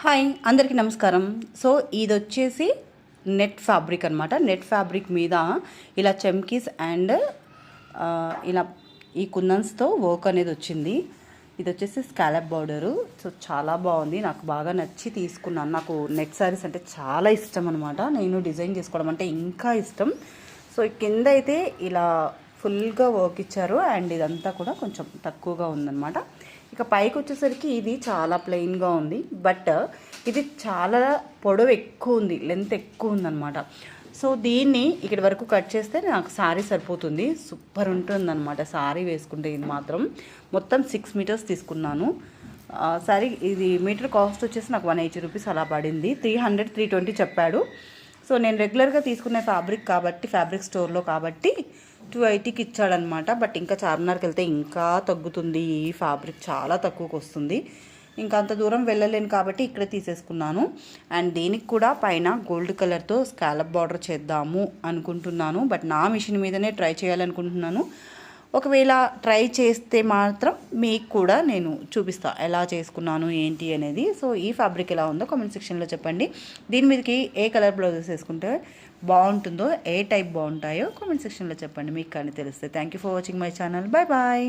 Hi అందరికీ నమస్కారం. So ఇది వచ్చేసి నెట్ ఫ్యాబ్రిక్ అనమాట. నెట్ ఫ్యాబ్రిక్ మీద ఇలా చమ్కీస్ అండ్ ఇలా ఈ కుందన్స్తో వర్క్ అనేది వచ్చింది. ఇది వచ్చేసి స్కాలప్ బార్డరు. సో చాలా బాగుంది, నాకు బాగా నచ్చి తీసుకున్నాను. నాకు నెట్ శారీస్ అంటే చాలా ఇష్టం అనమాట. నేను డిజైన్ చేసుకోవడం అంటే ఇంకా ఇష్టం. సో కింద అయితే ఇలా ఫుల్గా వర్క్ ఇచ్చారు అండ్ ఇదంతా కూడా కొంచెం తక్కువగా ఉందన్నమాట. ఇక పైకి వచ్చేసరికి ఇది చాలా ప్లెయిన్గా ఉంది, బట్ ఇది చాలా పొడవు ఎక్కువ ఉంది, లెంత్ ఎక్కువ ఉందన్నమాట. సో దీన్ని ఇక్కడి వరకు కట్ చేస్తే నాకు శారీ సరిపోతుంది. సూపర్ ఉంటుందన్నమాట శారీ వేసుకుంటే. ఇది మాత్రం మొత్తం 6 మీటర్స్ తీసుకున్నాను శారీ. ఇది మీటర్ కాస్ట్ వచ్చేసి నాకు 180 రూపీస్ అలా పడింది. 300 320 చెప్పాడు. సో నేను రెగ్యులర్గా తీసుకునే ఫ్యాబ్రిక్ కాబట్టి, ఫ్యాబ్రిక్ స్టోర్లో కాబట్టి 280కి ఇచ్చాడనమాట. బట్ ఇంకా చార్మినార్కి వెళ్తే ఇంకా తగ్గుతుంది. ఈ ఫ్యాబ్రిక్ చాలా తక్కువకి వస్తుంది. ఇంకా అంత దూరం వెళ్ళలేను కాబట్టి ఇక్కడే తీసేసుకున్నాను. అండ్ దీనికి కూడా పైన గోల్డ్ కలర్తో స్కాలప్ బార్డర్ చేద్దాము అనుకుంటున్నాను. బట్ నా మిషన్ మీదనే ట్రై చేయాలనుకుంటున్నాను. ఒకవేళ ట్రై చేస్తే మాత్రం మీకు కూడా నేను చూపిస్తాను ఎలా చేసుకున్నాను ఏంటి అనేది. సో ఈ ఫ్యాబ్రిక్ ఎలా ఉందో కామెంట్ సెక్షన్లో చెప్పండి. దీని మీదకి ఏ కలర్ బ్లౌజెస్ వేసుకుంటే బాగుంటుందో, ఏ టైప్ బాగుంటాయో కామెంట్ సెక్షన్లో చెప్పండి, మీకు కానీ తెలిస్తే. Thank you for watching my channel. Bye bye.